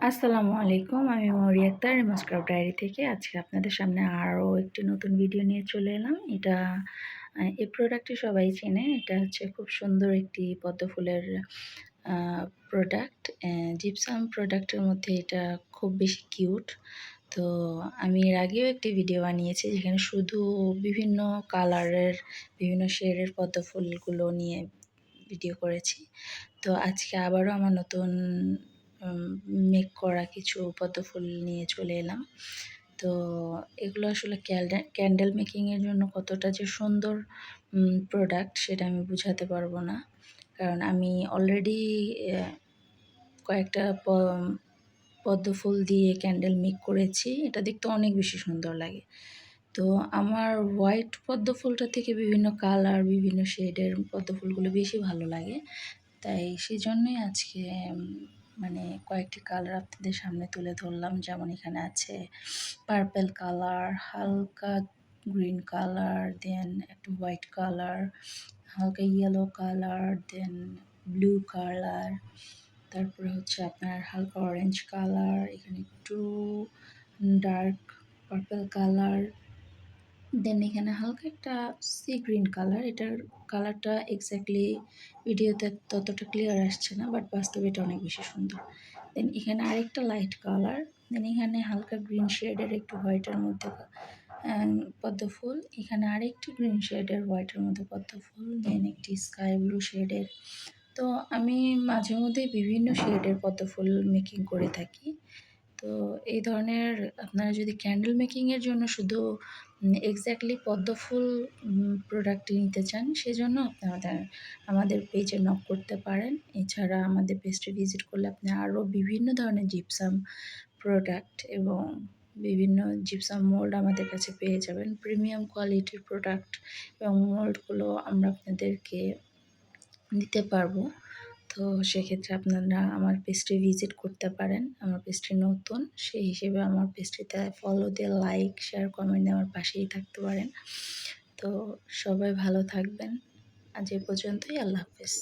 আসসালামু আলাইকুম। আমি মৌরি আক্তার রিমাস্ক্রাফট ডায়েরি থেকে আজকে আপনাদের সামনে আরও একটি নতুন ভিডিও নিয়ে চলে এলাম। এটা এই প্রোডাক্টটি সবাই চেনে। এটা হচ্ছে খুব সুন্দর একটি পদ্ম ফুলের প্রোডাক্ট। জিপসাম প্রোডাক্টের মধ্যে এটা খুব বেশি কিউট। তো আমি এর আগেও একটি ভিডিও বানিয়েছি যেখানে শুধু বিভিন্ন কালারের বিভিন্ন শেডের পদ্ম ফুলগুলো নিয়ে ভিডিও করেছি। তো আজকে আবারও আমার নতুন মেক করা কিছু পদ্ম ফুল নিয়ে চলে এলাম। তো এগুলো আসলে ক্যান্ডেল মেকিংয়ের জন্য কতটা যে সুন্দর প্রোডাক্ট সেটা আমি বুঝাতে পারবো না, কারণ আমি অলরেডি কয়েকটা পদ্ম ফুল দিয়ে ক্যান্ডেল মেক করেছি। এটা দেখতে অনেক বেশি সুন্দর লাগে। তো আমার হোয়াইট পদ্ম ফুলটা থেকে বিভিন্ন কালার বিভিন্ন শেডের পদ্ম ফুলগুলো বেশি ভালো লাগে। তাই সেজন্যই আজকে মানে কয়েকটি কালার আপনাদের সামনে তুলে ধরলাম। যেমন এখানে আছে পার্পেল কালার, হালকা গ্রিন কালার, দেন একটু হোয়াইট কালার, হালকা yellow colour, then blue colour, তারপরে হচ্ছে আপনার হালকা অরেঞ্জ কালার, এখানে একটু ডার্ক পার্পেল কালার, দেন এখানে হালকা একটা সি গ্রিন কালার। এটার কালারটা এক্স্যাক্টলি ভিডিওতে ততটা ক্লিয়ার আসছে না, বাট বাস্তবে এটা অনেক বেশি সুন্দর। দেন এখানে আরেকটা লাইট কালার, দেন এখানে হালকা গ্রিন শেডের একটু হোয়াইটের মধ্যে পদ্ম ফুল, এখানে আরেকটি গ্রিন শেডের হোয়াইটের মধ্যে পদ্ম ফুল, দেন একটি স্কাই ব্লু শেডের। তো আমি মাঝে মধ্যে বিভিন্ন শেডের পদ্ম ফুল মেকিং করে থাকি। তো এই ধরনের আপনারা যদি ক্যান্ডেল মেকিংয়ের জন্য শুধু এক্স্যাক্টলি পদ্ম ফুল প্রোডাক্টটি নিতে চান, সেজন্য আমাদের পেজে নক করতে পারেন। এছাড়া আমাদের পেজটি ভিজিট করলে আপনি আরও বিভিন্ন ধরনের জিপসাম প্রোডাক্ট এবং বিভিন্ন জিপসাম মোল্ড আমাদের কাছে পেয়ে যাবেন। প্রিমিয়াম কোয়ালিটির প্রোডাক্ট এবং মোল্ডগুলো আমরা আপনাদেরকে দিতে পারবো। তো সেক্ষেত্রে আপনারা আমার পেজটি ভিজিট করতে পারেন। আমার পেজটি নতুন, সেই হিসেবে আমার পেজটিতে ফলো দিয়ে লাইক, শেয়ার, কমেন্ট দিয়ে আমার পাশেই থাকতে পারেন। তো সবাই ভালো থাকবেন। আজ এ পর্যন্তই। আল্লাহ হাফেজ।